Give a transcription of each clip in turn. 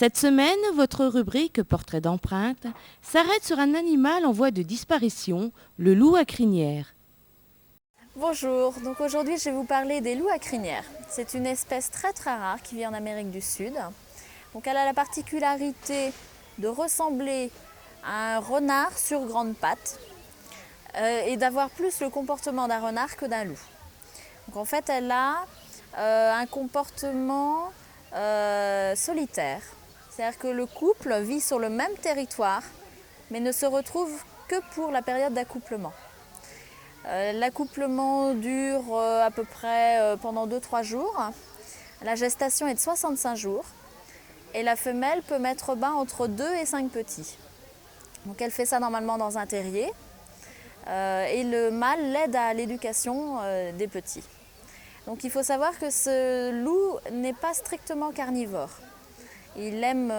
Cette semaine, votre rubrique Portrait d'empreinte s'arrête sur un animal en voie de disparition, le loup à crinière. Bonjour, donc aujourd'hui je vais vous parler des loups à crinière. C'est une espèce très rare qui vit en Amérique du Sud. Donc elle a la particularité de ressembler à un renard sur grandes pattes et d'avoir plus le comportement d'un renard que d'un loup. Donc en fait elle a un comportement solitaire. C'est-à-dire que le couple vit sur le même territoire mais ne se retrouve que pour la période d'accouplement. L'accouplement dure à peu près pendant 2-3 jours. La gestation est de 65 jours et la femelle peut mettre au bain entre 2 et 5 petits. Donc elle fait ça normalement dans un terrier et le mâle l'aide à l'éducation des petits. Donc il faut savoir que ce loup n'est pas strictement carnivore. Il aime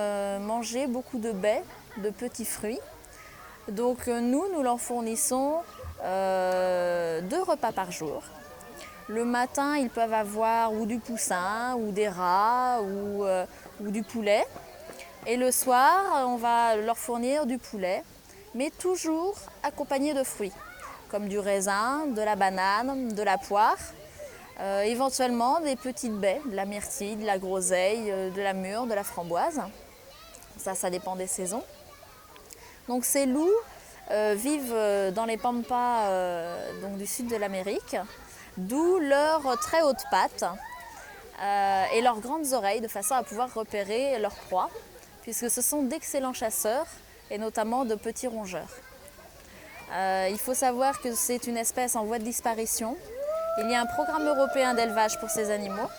manger beaucoup de baies, de petits fruits. Donc nous leur fournissons 2 repas par jour. Le matin, ils peuvent avoir ou du poussin, ou des rats, ou du poulet. Et le soir, on va leur fournir du poulet, mais toujours accompagné de fruits, comme du raisin, de la banane, de la poire, éventuellement des petites baies, de la myrtille, de la groseille, de la mûre, de la framboise. Ça dépend des saisons. Donc ces loups vivent dans les pampas donc du sud de l'Amérique, d'où leurs très hautes pattes et leurs grandes oreilles, de façon à pouvoir repérer leur proie, puisque ce sont d'excellents chasseurs, et notamment de petits rongeurs. Il faut savoir que c'est une espèce en voie de disparition. Il y a un programme européen d'élevage pour ces animaux.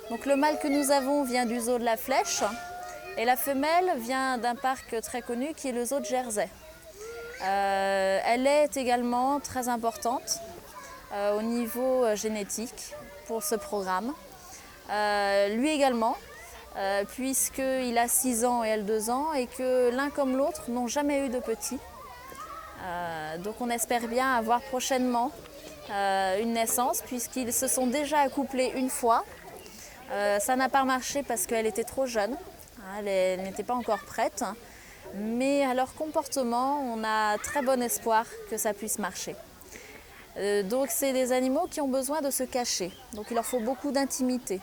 Donc le mâle que nous avons vient du zoo de la Flèche, et la femelle vient d'un parc très connu qui est le zoo de Jersey. Elle est également très importante au niveau génétique pour ce programme. Lui également, puisqu'il a 6 ans et elle 2 ans, et que l'un comme l'autre n'ont jamais eu de petits. Donc on espère bien avoir prochainement une naissance, puisqu'ils se sont déjà accouplés une fois. Ça n'a pas marché parce qu'elle était trop jeune, elle n'était pas encore prête. Mais à leur comportement, on a très bon espoir que ça puisse marcher. Donc c'est des animaux qui ont besoin de se cacher, donc il leur faut beaucoup d'intimité.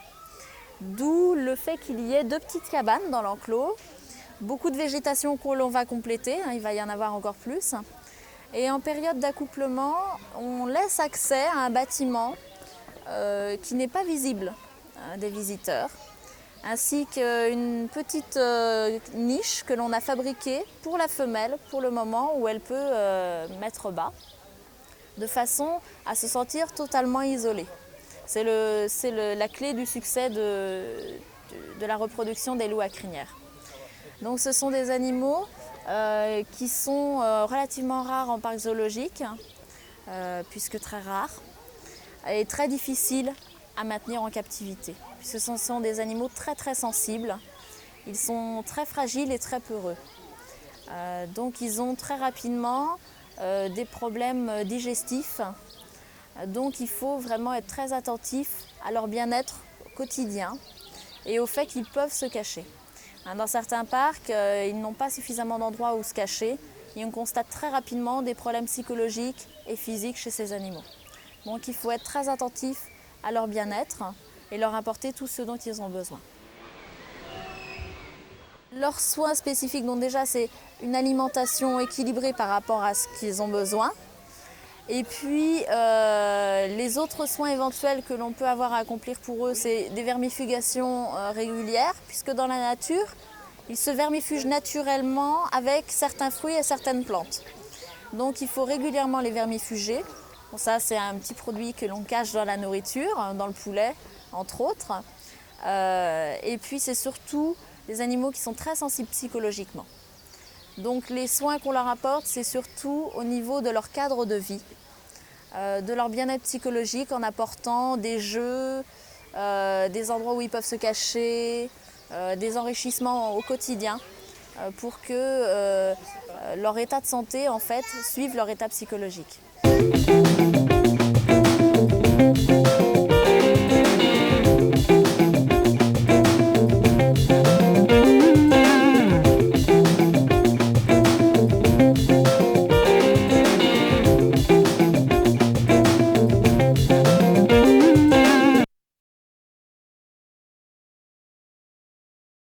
D'où le fait qu'il y ait 2 petites cabanes dans l'enclos, beaucoup de végétation que l'on va compléter, il va y en avoir encore plus. Et en période d'accouplement, on laisse accès à un bâtiment qui n'est pas visible des visiteurs, ainsi qu'une petite niche que l'on a fabriquée pour la femelle, pour le moment où elle peut mettre bas, de façon à se sentir totalement isolée. C'est la clé du succès de la reproduction des loups à crinière. Donc ce sont des animaux qui sont relativement rares en parc zoologique, puisque très rares, et très difficiles à maintenir en captivité. Ce sont des animaux très sensibles, ils sont très fragiles et très peureux. Donc ils ont très rapidement des problèmes digestifs. Donc il faut vraiment être très attentif à leur bien-être quotidien et au fait qu'ils peuvent se cacher. Dans certains parcs, ils n'ont pas suffisamment d'endroits où se cacher et on constate très rapidement des problèmes psychologiques et physiques chez ces animaux. Donc il faut être très attentif à leur bien-être et leur apporter tout ce dont ils ont besoin. Leurs soins spécifiques, donc déjà c'est une alimentation équilibrée par rapport à ce qu'ils ont besoin. Et puis les autres soins éventuels que l'on peut avoir à accomplir pour eux, c'est des vermifugations régulières, puisque dans la nature, ils se vermifugent naturellement avec certains fruits et certaines plantes. Donc il faut régulièrement les vermifuger. Bon, ça c'est un petit produit que l'on cache dans la nourriture, dans le poulet entre autres. Et puis c'est surtout des animaux qui sont très sensibles psychologiquement. Donc les soins qu'on leur apporte, c'est surtout au niveau de leur cadre de vie, de leur bien-être psychologique en apportant des jeux, des endroits où ils peuvent se cacher, des enrichissements au quotidien pour que leur état de santé en fait suive leur état psychologique.